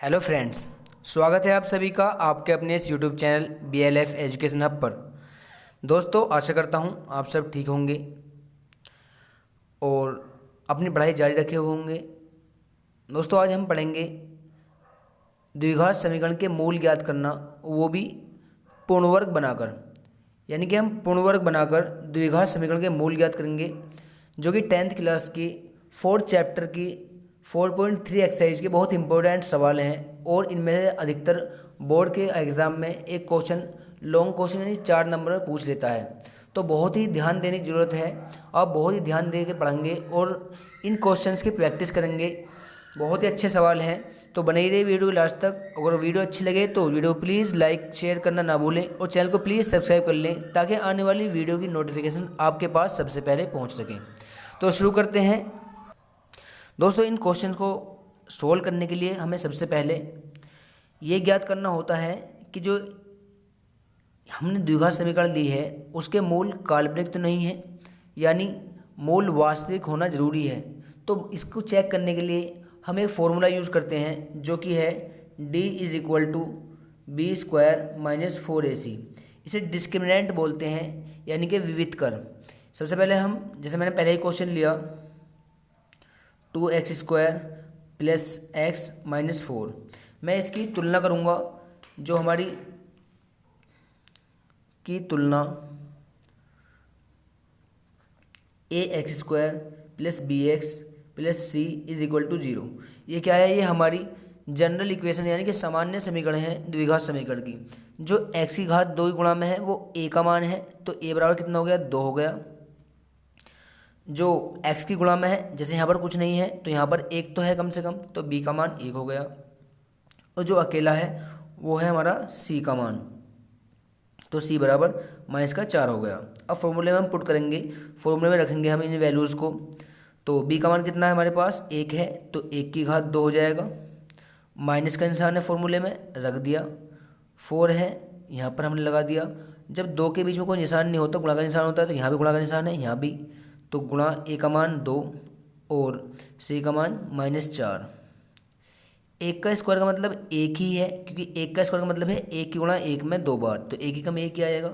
Hello friends, स्वागत है आप सभी का आपके अपने इस YouTube channel BLF education hub पर। दोस्तों, आशा करता हूँ आप सब ठीक होंगे और अपनी पढ़ाई जारी रखे हुए होंगे। दोस्तों, आज हम पढ़ेंगे द्विघात समीकरण के मूल ज्ञात करना, वो भी पूर्णवर्ग बनाकर। यानी कि हम पूर्णवर्ग बनाकर द्विघात समीकरण के मूल ज्ञात करेंगे, जो कि 10th क्लास की 4th चैप्टर की 4.3 एक्सरसाइज के बहुत इंपॉर्टेंट सवाल हैं। और इनमें से अधिकतर बोर्ड के एग्ज़ाम में एक क्वेश्चन लॉन्ग क्वेश्चन यानी 4 नंबर में पूछ लेता है। तो बहुत ही ध्यान देने की ज़रूरत है। आप बहुत ही ध्यान दे के पढ़ेंगे और इन क्वेश्चंस की प्रैक्टिस करेंगे। बहुत ही अच्छे सवाल हैं, तो बने ही रहिए वीडियो के लास्ट तक। अगर वीडियो अच्छी लगे तो वीडियो प्लीज़ लाइक शेयर करना ना भूलें और चैनल को प्लीज़ सब्सक्राइब कर लें, ताकि आने वाली वीडियो की नोटिफिकेशन आपके पास सबसे पहले पहुंच सके। तो शुरू करते हैं। दोस्तों, इन क्वेश्चन को सोल्व करने के लिए हमें सबसे पहले ये ज्ञात करना होता है कि जो हमने द्विघात समीकरण ली है उसके मूल काल्पनिक तो नहीं है, यानी मूल वास्तविक होना जरूरी है। तो इसको चेक करने के लिए हम एक फॉर्मूला यूज़ करते हैं, जो कि है D = B² - 4AC। इसे डिस्क्रिमिनेंट बोलते हैं, यानी कि विविध कर। सबसे पहले हम, जैसे मैंने पहले ही क्वेश्चन लिया, 2x² + x - 4, मैं इसकी तुलना करूँगा। जो हमारी की तुलना ax² + bx + c = 0। ये क्या है? ये हमारी जनरल इक्वेशन यानी कि सामान्य समीकरण है द्विघात समीकरण की। जो x की घात 2 की गुणा में है वो a का मान है, तो a बराबर कितना हो गया? 2 हो गया। जो x की गुणा में है, जैसे यहाँ पर कुछ नहीं है तो यहाँ पर 1 तो है कम से कम, तो b का मान 1 हो गया। और जो अकेला है वो है हमारा c का मान, तो c बराबर -4 हो गया। अब फॉर्मूले में हम पुट करेंगे, फॉर्मूले में रखेंगे हम इन वैल्यूज़ को। तो b का मान कितना है हमारे पास? 1 है, तो 1 की घात 2 हो जाएगा। माइनस का निशान है, फॉर्मूले में रख दिया। 4 है, यहाँ पर हमने लगा दिया। जब 2 के बीच में कोई निशान नहीं होता, गुणा का निशान होता है, तो यहाँ भी गुणा का निशान है, यहाँ भी। तो गुणा a का मान 2 और c का मान -4। 1 का स्क्वायर का मतलब 1 ही है, क्योंकि 1 का स्क्वायर का मतलब है 1 की गुणा 1 में 2 बार, तो 1 ही कम 1 ही आएगा।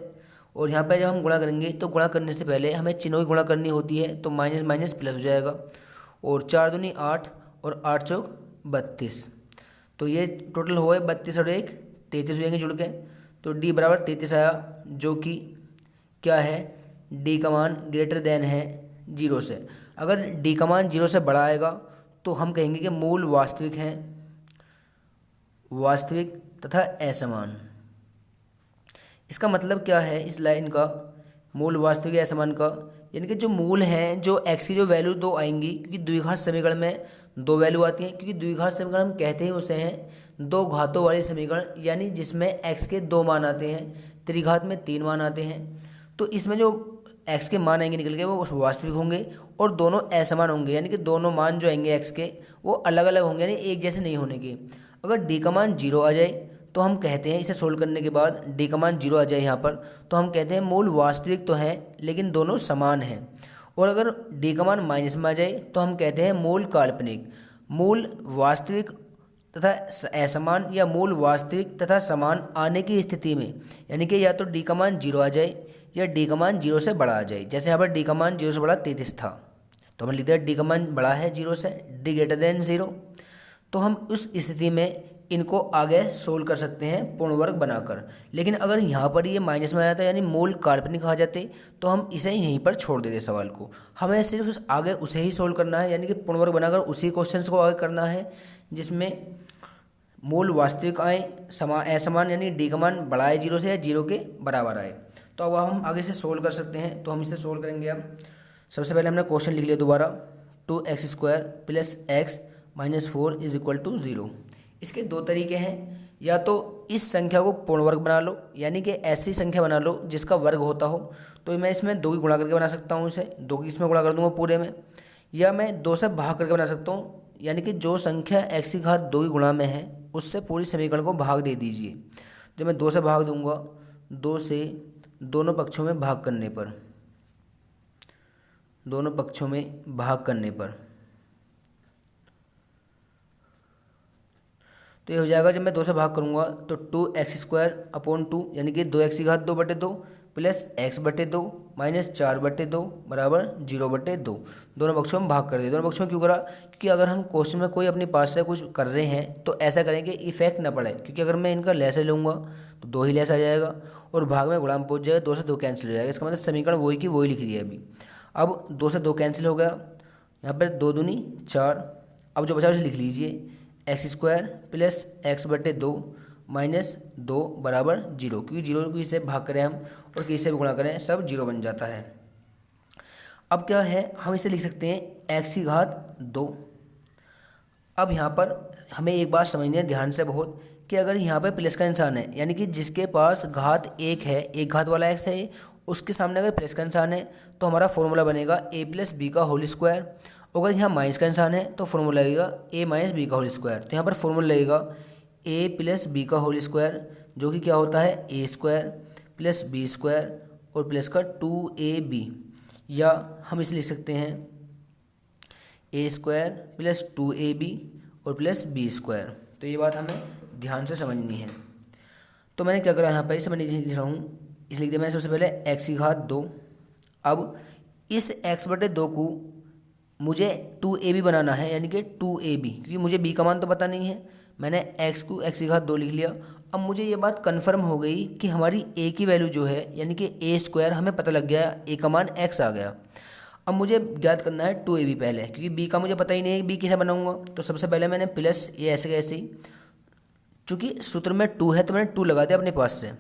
और यहाँ पर जब हम गुणा करेंगे तो गुणा करने से पहले हमें चिन्हों की गुणा करनी होती है, तो माइनस माइनस प्लस हो जाएगा। और 4 दूनी 8 और 8 चौक 32, तो ये टोटल हो गए 32 और 1 33 हो जाएंगे जुड़ के। तो d बराबर 33 आया, जो कि क्या है? d का मान ग्रेटर देन है 0 से। अगर d का मान 0 से बड़ा आएगा तो हम कहेंगे कि मूल वास्तविक हैं, वास्तविक तथा असमान। इसका मतलब क्या है इस लाइन का? मूल वास्तविक असमान का, यानी कि जो मूल हैं, जो x की जो वैल्यू 2 आएंगी, क्योंकि द्विघात समीकरण में 2 वैल्यू आती हैं। क्योंकि द्विघात समीकरण हम कहते ही उसे हैं 2 घातों वाली समीकरण, यानी जिसमें x के 2 मान आते हैं, त्रिघात में 3 मान आते हैं। तो इसमें जो x के मान आएंगे निकल के, वो वास्तविक होंगे और दोनों असमान होंगे, यानी कि दोनों मान जो आएंगे x के वो अलग अलग होंगे, यानी एक जैसे नहीं होने के। अगर d का मान 0 आ जाए तो हम कहते हैं, इसे सोल्व करने के बाद d का मान 0 आ जाए यहाँ पर, तो हम कहते हैं मूल वास्तविक तो हैं लेकिन दोनों समान हैं। और अगर d का मान माइनस में आ जाए तो हम कहते हैं मूल काल्पनिक। मूल वास्तविक तथा असमान या मूल वास्तविक तथा समान आने की स्थिति में, यानी कि या तो d का मान 0 आ जाए या d का मान 0 से बड़ा आ जाए। जैसे यहाँ पर d का मान 0 से बड़ा 33 था, तो हमने लिख दिया d का मान बड़ा है 0 से, d > 0। तो हम उस स्थिति में इनको आगे सोल्व कर सकते हैं पूर्ण वर्ग बनाकर। लेकिन अगर यहाँ पर ये माइनस में आया था, यानी मूल काल्पनिक आ जाते, तो हम इसे यहीं पर छोड़ देते सवाल को। हमें सिर्फ आगे उसे ही सोल्व करना है, यानी कि पूर्ण वर्ग बनाकर उसी क्वेश्चन को आगे करना है जिसमें मूल वास्तविक आए, असमान, यानी डी का मान बड़ा है 0 से या 0 के बराबर आए। तो अब हम आगे से सोल्व कर सकते हैं। तो हम इसे सोल्व करेंगे। अब सबसे पहले हमने क्वेश्चन लिख लिया दोबारा, 2x² + x - 4 = 0। इसके 2 तरीके हैं, या तो इस संख्या को पूर्ण वर्ग बना लो, यानी कि ऐसी संख्या बना लो जिसका वर्ग होता हो। तो मैं इसमें 2 की गुणा करके बना सकता हूँ, इसे 2 की इसमें गुणा कर दूंगा पूरे में, या मैं 2 से भाग करके बना सकता हूँ, यानी कि जो संख्या x की घात 2 की गुणा में है उससे पूरी समीकरण को भाग दे दीजिए। जब मैं 2 से भाग दूंगा, 2 से दोनों पक्षों में भाग करने पर, दोनों पक्षों में भाग करने पर तो ये हो जाएगा, जब मैं 2 से भाग करूँगा तो 2x² यानी कि 2x² प्लस x/2 माइनस 4/2 बराबर 0/2। दोनों पक्षों में भाग कर दिए। दोनों पक्षों में क्यों करा? क्योंकि अगर हम क्वेश्चन में कोई अपनी पास से कुछ कर रहे हैं तो ऐसा करेंगे इफेक्ट ना पड़े, क्योंकि अगर मैं इनका लेस लूँगा तो 2 ही लेस आ जाएगा और भाग में गुणाम पहुँच जाएगा, 2 से 2 कैंसिल हो जाएगा। इसका मतलब समीकरण वही की वही लिख रही है अभी। अब 2 से 2 कैंसिल हो गया, यहाँ पर 2 दूनी 4। अब जो बचा उसे लिख लीजिए, x² प्लस x/2 माइनस 2 बराबर 0, क्योंकि 0 की से भाग करें हम और किसी से गुणा करें सब 0 बन जाता है। अब क्या है, हम इसे लिख सकते हैं x²। अब यहाँ पर हमें एक बात समझनी है ध्यान से बहुत, कि अगर यहाँ पर प्लस का निशान है, यानी कि जिसके पास घात 1 है, एक घात वाला x है, उसके सामने अगर प्लस का निशान है तो हमारा फॉर्मूला बनेगा a+b²। अगर यहाँ माइनस का निशान है तो फॉर्मूला लगेगा a-b²। तो यहाँ पर फॉर्मूला लगेगा a+b² जो कि क्या होता है a² प्लस b² और प्लस का 2ab, या हम इसे लिख सकते हैं a² प्लस 2ab और प्लस b²। तो ये बात हमें ध्यान से समझनी है। तो मैंने क्या करा यहाँ पर, इसे मैं लिख रहा हूँ, इसे लिख दिया मैंने सबसे पहले x²। अब इस x/2 को मुझे 2ab बनाना है, यानी कि 2ab, क्योंकि मुझे b का मान तो पता नहीं है। मैंने x को x² लिख लिया। अब मुझे ये बात कंफर्म हो गई कि हमारी a की वैल्यू जो है, यानी कि a² हमें पता लग गया, a का मान x आ गया। अब मुझे ज्ञात करना है 2ab पहले, क्योंकि b का मुझे पता ही नहीं है, b कैसे बनाऊंगा। तो सबसे पहले मैंने प्लस, ये ऐसे कैसे ही, चूँकि सूत्र में 2 है तो मैंने 2 लगा दिया अपने पास से।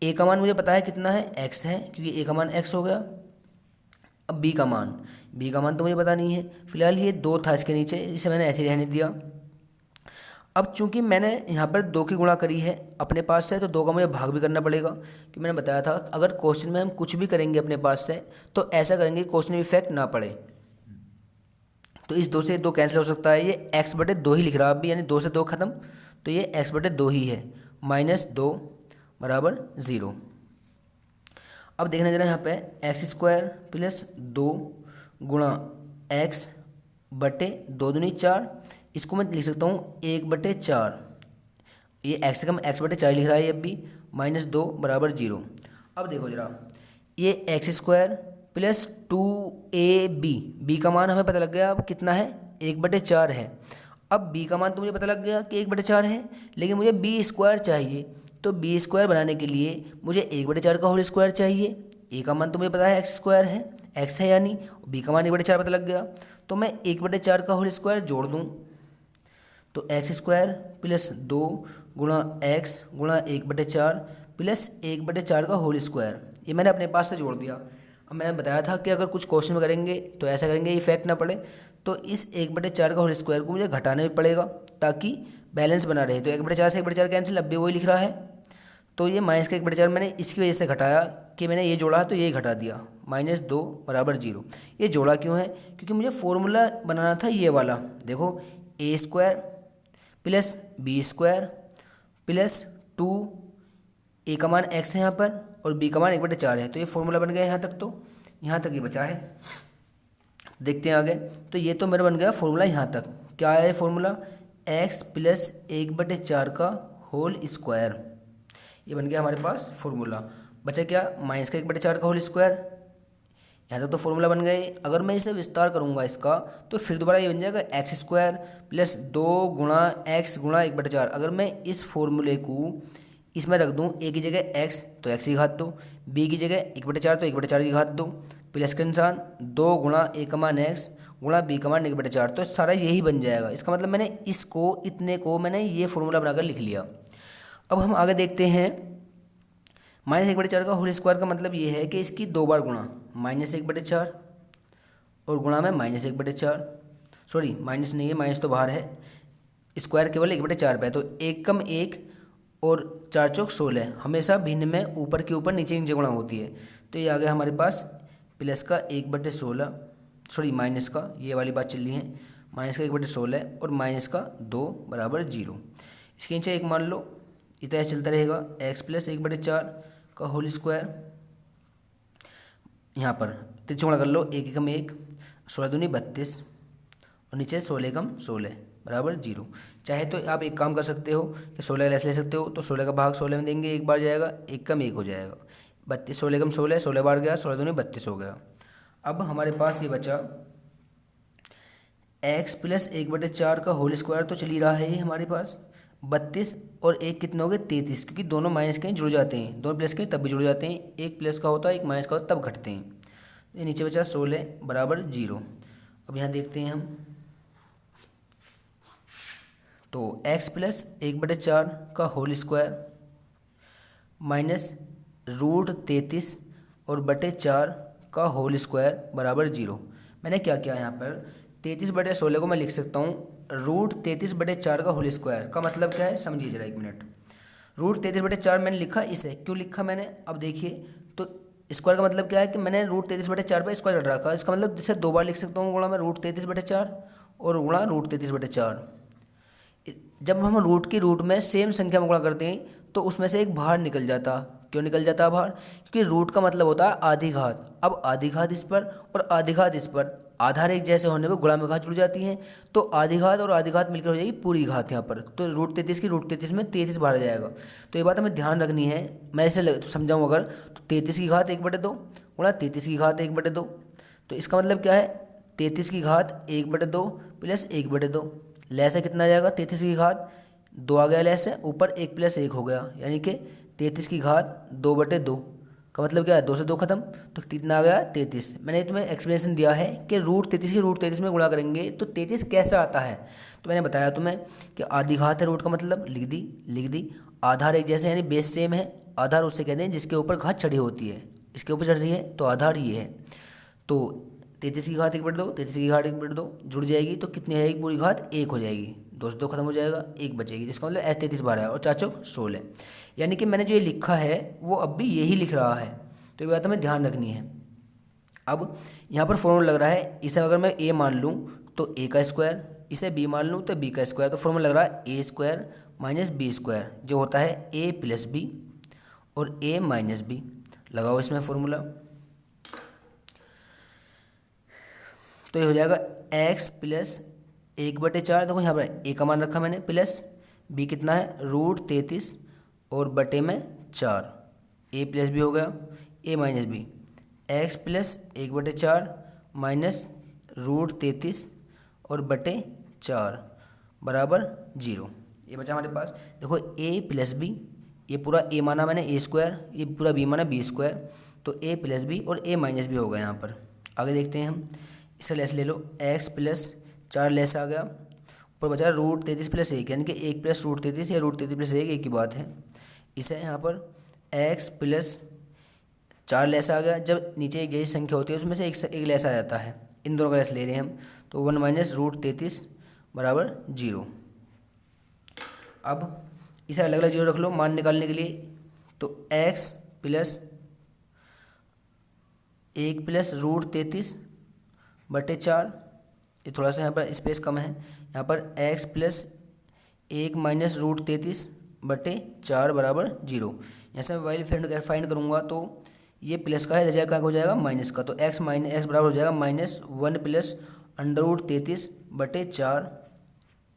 a का मान मुझे पता है कितना है, x है, क्योंकि a का मान x हो गया। अब b का मान तो मुझे पता नहीं है, फिलहाल ये 2 था इसके नीचे, इसे मैंने ऐसे ही रहने दिया। अब चूंकि मैंने यहाँ पर 2 की गुणा करी है अपने पास से, तो 2 का मुझे भाग भी करना पड़ेगा, क्योंकि मैंने बताया था अगर क्वेश्चन में हम कुछ भी करेंगे अपने पास से तो ऐसा करेंगे क्वेश्चन में इफेक्ट ना पड़े। तो इस 2 से 2 कैंसिल हो सकता है, ये x/2 ही लिख रहा है अभी, यानी 2 से 2 खत्म, तो ये x/2 ही है, -2 बराबर 0। अब देखने जरा यहाँ पे x² प्लस 2 गुणा x/2 दूनी 4, इसको मैं लिख सकता हूँ 1/4। ये x का मैं x/4 लिख रहा है ये अब भी, -2 बराबर 0। अब देखो जरा, ये x² प्लस 2ab, b का मान हमें पता लग गया अब कितना है, 1/4 है। अब b का मान तो मुझे पता लग गया कि 1/4 है, लेकिन मुझे b² चाहिए। तो b² बनाने के लिए मुझे 1/4 का होल स्क्वायर चाहिए। a का मान तो मुझे पता है x² है, x है यानी, b का मान 1/4 पता लग गया। तो मैं 1/4 का होल स्क्वायर जोड़ दूँ, तो x² प्लस 2 गुणा x गुणा 1/4 प्लस 1/4 का होल स्क्वायर, ये मैंने अपने पास से जोड़ दिया। अब मैंने बताया था कि अगर कुछ क्वेश्चन में करेंगे तो ऐसा करेंगे इफेक्ट ना पड़े, तो इस 1/4 का होल स्क्वायर को मुझे घटाना भी पड़ेगा ताकि बैलेंस बना रहे। तो 1/4 से 1/4 कैंसिल, अब भी वही लिख रहा है। तो ये माइनस का 1/4 मैंने इसकी वजह से घटाया कि मैंने ये जोड़ा तो ये घटा दिया, -2 बराबर 0। ये जोड़ा क्यों है? क्योंकि मुझे फॉर्मूला बनाना था ये वाला। देखो a² plus b² plus 2, a का मान x है यहाँ पर और b का मान 1/4 है, तो ये फॉर्मूला बन गया यहाँ तक। तो यहाँ तक ये बचा है, देखते हैं आगे। तो ये तो मेरा बन गया फॉर्मूला यहाँ तक। क्या है फॉर्मूला? x प्लस 1/4 का होल स्क्वायर, ये बन गया हमारे पास फॉर्मूला। बचा क्या? माइनस का 1/4 का होल स्क्वायर। यहाँ तक तो फॉर्मूला बन गए। अगर मैं इसे विस्तार करूँगा इसका, तो फिर दोबारा ये बन जाएगा x² प्लस 2 गुणा x गुणा 1/4। अगर मैं इस फॉर्मूले को इसमें रख दूँ, a की जगह x तो x की घात 2, b की जगह 1/4 तो 1/4 की घात 2, प्लस का निशान 2 गुणा a का मान x गुणा b का मान 1/4, तो सारा यही बन जाएगा। इसका मतलब मैंने इसको, इतने को मैंने ये फॉर्मूला बनाकर लिख लिया। अब हम आगे देखते हैं। -1/4 का होल स्क्वायर का मतलब ये है कि इसकी 2 बार गुणा, -1/4 और गुणा में -1/4, सॉरी माइनस नहीं है, माइनस तो बाहर है, स्क्वायर केवल 1/4 पे है। तो 1 कम 1 और 4 चौक 16, हमेशा भिन्न में ऊपर के ऊपर नीचे नीचे गुणा होती है। तो ये आ गया हमारे पास प्लस का 1/16, सॉरी माइनस का, ये वाली बात चल रही है, माइनस का 1/16 और माइनस का 2 बराबर 0। इसके नीचे 1 मान लो, इतना चलता रहेगा। x प्लस 1/4 का होल स्क्वायर, यहाँ पर त्रिकोण कर लो, 1 एकम 1, 16 दूनी 32 और नीचे 16 एकम 16 बराबर 0। चाहे तो आप एक काम कर सकते हो कि 16 लेस ले सकते हो, तो 16 का भाग 16 में देंगे, एक बार जाएगा, एक कम एक हो जाएगा, 32, 16 कम 16, 16 बार गया, 16 दूनी 32 हो गया। अब हमारे पास ये बचा x प्लस 1/4 का होल स्क्वायर, तो चल ही रहा है ये हमारे पास। 32 और 1 कितने हो गए 33, क्योंकि दोनों माइनस के जुड़ जाते हैं, दोनों प्लस के तब भी जुड़ जाते हैं, एक प्लस का होता है एक माइनस का होता है तब घटते हैं। ये नीचे बचा 16 बराबर 0। अब यहाँ देखते हैं हम, तो x प्लस 1/4 का होल स्क्वायर माइनस √33 और बटे 4 का होल स्क्वायर बराबर 0। मैंने क्या किया यहाँ पर, 33/16 को मैं लिख सकता हूँ √33/4 का होल स्क्वायर। का मतलब क्या है समझिए जरा एक मिनट। √33/4 मैंने लिखा, इसे क्यों लिखा मैंने, अब देखिए, तो स्क्वायर का मतलब क्या है कि मैंने √33/4 पर स्क्वायर कर रखा, इसका मतलब इसे दो बार लिख सकता हूँ, गुणा में √33/4 और गुणा √33/4। जब हम रूट की रूट में सेम संख्या में गुणा करते हैं तो उसमें से एक बाहर निकल जाता। क्यों निकल जाता बाहर, क्योंकि रूट का मतलब होता है आधी घात। अब आधी घात इस पर और आधी घात इस पर, आधार एक जैसे होने पर गुणा में घात जुड़ जाती है, तो आधी घात और आधी घात मिलकर हो जाएगी पूरी घात यहाँ पर। तो √33 की √33 में 33 बाहर आ जाएगा। तो ये बात हमें ध्यान रखनी है, मैं इसे समझाऊँ अगर, तो 33 की घात 1/2 गुणा 33 की घात 1/2, तो इसका मतलब क्या है 33 की घात 1/2 प्लस 1/2, लैस से कितना आ जाएगा 33 की घात 2 आ गया, लैस से ऊपर 1 + 1 हो गया, यानी कि 33 की घात 2/2 का मतलब क्या है 2 से 2 खत्म, तो कितना आ गया 33। मैंने तुम्हें एक्सप्लेनेशन दिया है कि √33 की √33 में गुणा करेंगे तो 33 कैसे आता है। तो मैंने बताया तुम्हें कि आधी घात है रूट का मतलब, लिख दी। आधार एक जैसे यानी बेस सेम है, आधार उससे कहते हैं जिसके ऊपर घात चढ़ी होती है, इसके ऊपर चढ़ रही है तो आधार ये है। तो 33 की घात 1/2, 33 की घात 1/2 जुड़ जाएगी तो कितनी हो जाएगी पूरी घात 1 हो जाएगी, 2 से 2 खत्म हो जाएगा, 1 बचेगी, इसका मतलब S33 बार है और 4 चौक 16। यानी कि मैंने जो ये लिखा है वो अब भी यही लिख रहा है, तो ये बात हमें ध्यान रखनी है। अब यहाँ पर फॉर्मूला लग रहा है, इसे अगर मैं a मान लूँ तो a का स्क्वायर, इसे b मान लूँ तो b का स्क्वायर, तो फॉर्मूला लग रहा है a² माइनस b² जो होता है a + b और a - b। लगाओ इसमें फॉर्मूला, तो ये हो जाएगा x प्लस 1/4, देखो यहाँ पर a का मान रखा मैंने, प्लस b कितना है √33 और बटे में 4, a + b हो गया, a - b, x plus 1/4 minus √33 और बटे 4 बराबर 0। ये बचा हमारे पास, देखो a + b, ये पूरा a माना मैंने a², ये पूरा b माना b², तो a + b और a - b हो गया यहाँ पर। आगे देखते हैं हम, इसे लेस ले लो, x प्लस 4 लेस आ गया, ऊपर बचा √33 + 1 यानी कि 1 + √33 या √33 + 1 एक ही बात है। इसे यहाँ पर x प्लस 4 लेस आ गया, जब नीचे एक जैसी संख्या होती है उसमें से एक लेस आ जाता है, इन दोनों का लेस ले रहे हैं हम, तो 1 - √33 बराबर 0। अब इसे अलग अलग 0 रख लो मान निकालने के लिए, तो x प्लस 1 + √33 बटे 4, ये थोड़ा सा यहाँ पर स्पेस कम है, यहाँ पर x प्लस 1 - √33 बटे 4 बराबर 0। यहाँ से मैं वैल्यू फाइंड करूँगा तो ये प्लस का है, इधर जाएगा हो जाएगा माइनस का, तो x बराबर हो जाएगा -1 प्लस √33 बटे 4,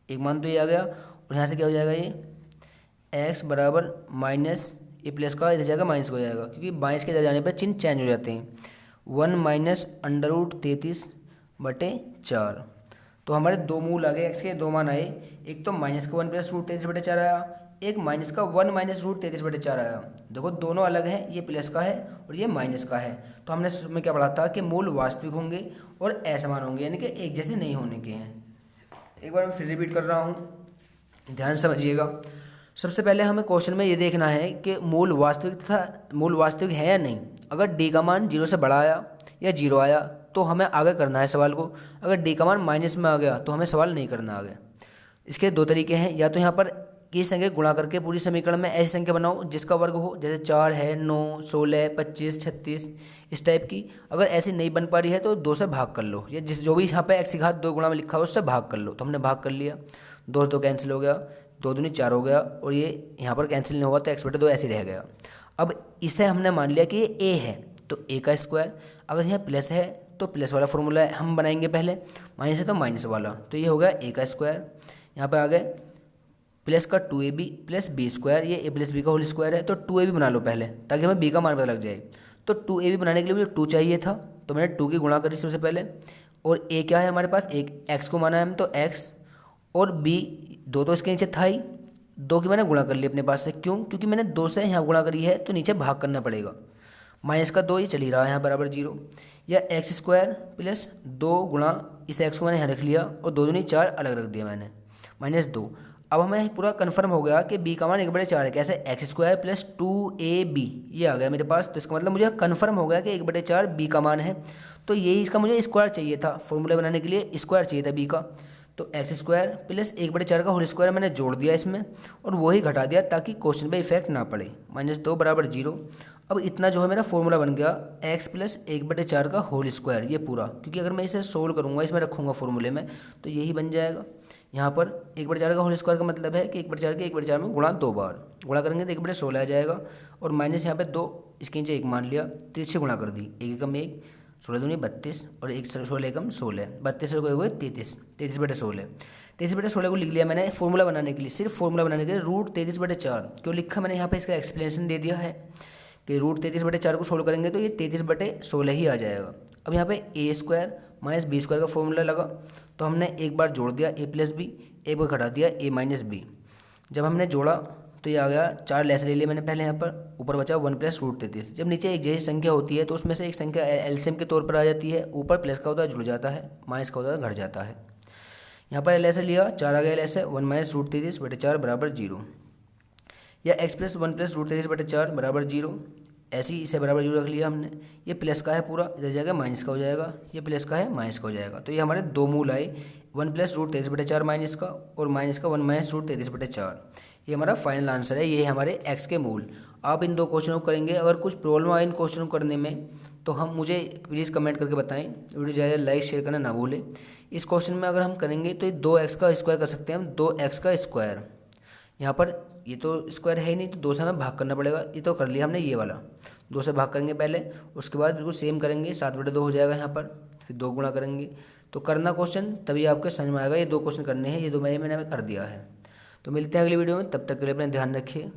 एक मान तो ये आ गया, और यहाँ से क्या हो जाएगा ये x बराबर माइनस, ये प्लस का इधर जाएगा माइनस हो जाएगा, क्योंकि माइनस के इधर जाने पर चिन्ह चेंज हो जाते हैं, 1 - √33 बटे 4। तो हमारे दो मूल आ गए, x के दो मान आए, एक तो -1 + √33 बटे 4 आया, एक माइनस का 1 - √33 बटे 4 आया। देखो दोनों अलग हैं, ये प्लस का है और ये माइनस का है। तो हमने इसमें क्या पढ़ा था कि मूल वास्तविक होंगे और असमान होंगे, यानी कि एक जैसे नहीं होने के हैं। एक बार मैं फिर रिपीट कर रहा हूँ, ध्यान से समझिएगा। सबसे पहले हमें क्वेश्चन में ये देखना है कि मूल वास्तविक है या नहीं। अगर d का मान 0 से बड़ा आया या 0 आया तो हमें आगे करना है सवाल को, अगर d का मान माइनस में आ गया तो हमें सवाल नहीं करना आगे। इसके दो तरीके हैं, या तो यहाँ पर की संख्या गुणा करके पूरी समीकरण में ऐसी संख्या बनाओ जिसका वर्ग हो, जैसे 4 है, 9, 16, 25, 36 इस टाइप की। अगर ऐसी नहीं बन पा रही है तो 2 से भाग कर लो, या जो भी यहाँ पे x की घात 2 गुणा में लिखा हो उससे भाग कर लो। तो हमने भाग कर लिया, 2 से 2 कैंसिल हो गया, 2 दूनी 4 हो गया, और ये यहाँ पर कैंसिल नहीं हुआ तो x/2 ऐसे रह गया। अब इसे हमने मान लिया कि ये a है तो a का स्क्वायर, अगर यहाँ प्लस है तो प्लस वाला फॉर्मूला हम बनाएंगे पहले, माइनस है तो माइनस वाला, तो ये हो गया a का स्क्वायर। यहाँ पे आ गए प्लस का 2ab प्लस बी स्क्वायर, ये a प्लस बी का होल स्क्वायर है, तो 2ab बना लो पहले ताकि हमें b का मान पता लग जाए। तो 2ab बनाने के लिए मुझे 2 चाहिए था, तो मैंने 2 की गुणा करी सबसे पहले, और a क्या है हमारे पास, एक x को माना है हम, तो x, और b दो तो इसके नीचे था ही, 2 की मैंने गुणा कर ली अपने पास से। क्यों? क्योंकि मैंने 2 से यहाँ गुणा करी है तो नीचे भाग करना पड़ेगा। माइनस का 2 ये चल ही रहा है यहाँ बराबर 0, या एक्स स्क्वायर प्लस 2 गुणा इस एक्स को मैंने यहाँ रख लिया और 2 दूनी 4 अलग रख दिया मैंने, -2। अब हमें पूरा कन्फर्म हो गया कि b का मान 1/4 है। कैसे? एक्स स्क्वायर प्लस 2ab ये आ गया मेरे पास, तो इसका मतलब मुझे कन्फर्म हो गया कि 1/4 b का मान है। तो यही इसका मुझे स्क्वायर चाहिए था, फॉर्मूला बनाने के लिए स्क्वायर चाहिए था b का। तो एक्स स्क्वायर प्लस 1/4 का होल स्क्वायर मैंने जोड़ दिया इसमें और वही घटा दिया ताकि क्वेश्चन पे इफेक्ट ना पड़े, -2 बराबर 0। अब इतना जो है मेरा फॉर्मूला बन गया x प्लस 1/4 का होल स्क्वायर, ये पूरा, क्योंकि अगर मैं इसे सोल्व करूँगा इसमें रखूँगा फॉर्मूले में तो यही बन जाएगा। यहाँ पर 1/4 का होल स्क्वायर का मतलब है कि 1/4 के 1/4 में गुणा 2 बार, गुणा करेंगे तो 1/16 आ जाएगा, और माइनस यहाँ पे 2 इसके नीचे 1 मान लिया, 3 से गुणा कर दी, 1 एकम 1, 16 दूनी 32 और 1 16 एकम 16, 32 को हुए 33, 33/16, 33/16 को लिख लिया मैंने फॉर्मूला बनाने के लिए, सिर्फ फॉर्मूला बनाने के लिए। √33/4 क्यों लिखा मैंने यहाँ पे, इसका एक्सप्लेनेशन दे दिया है कि √33/4 को सोल्व करेंगे तो ये 33/16 ही आ जाएगा। अब यहाँ पे a square minus B square का फॉर्मूला लगा, तो हमने एक बार जोड़ दिया a प्लस बी, एक बार घटा दिया a माइनस बी। जब हमने जोड़ा तो ये आ गया, 4 लेस ले लिए मैंने पहले यहाँ पर, ऊपर बचा 1 प्लस √33। जब नीचे एक जैसी संख्या होती है तो उसमें से एक संख्या एलसीएम के तौर पर आ जाती है, ऊपर प्लस का होता है जुड़ जाता है, माइनस का होता है घट जाता है। यहाँ पर एल लिया, 4 आ गया एल 1 माइनस √33/4 बराबर 0, या x प्लस 1 प्लस √33/4 बराबर 0, ऐसे ही इसे बराबर 0 रख लिया हमने। ये प्लस का है पूरा, इधर जाएगा माइनस का हो जाएगा, ये प्लस का है माइनस का हो जाएगा। तो ये हमारे दो मूल आए, 1 प्लस √33/4 माइनस का, और माइनस का 1 माइनस √33/4। ये हमारा फाइनल आंसर है, ये हमारे x के मूल। आप इन 2 क्वेश्चनों को करेंगे, अगर कुछ प्रॉब्लम आए इन क्वेश्चनों को करने में तो हम मुझे प्लीज़ कमेंट करके बताएं। वीडियो ज़्यादा लाइक शेयर करना ना भूलें। इस क्वेश्चन में अगर हम करेंगे तो ये 2x का स्क्वायर कर सकते हैं हम, 2x का स्क्वायर। यहाँ पर ये तो स्क्वायर है ही नहीं, तो 2 से हमें भाग करना पड़ेगा। ये तो कर लिया हमने ये वाला, 2 से भाग करेंगे पहले, उसके बाद बिल्कुल सेम करेंगे, 7/2 हो जाएगा यहाँ पर, फिर 2 गुणा करेंगे। तो करना क्वेश्चन तभी आपके समझ में आएगा। ये 2 क्वेश्चन करने हैं, ये 2 मैंने कर दिया है। तो मिलते हैं अगली वीडियो में, तब तक के लिए अपना ध्यान रखिए।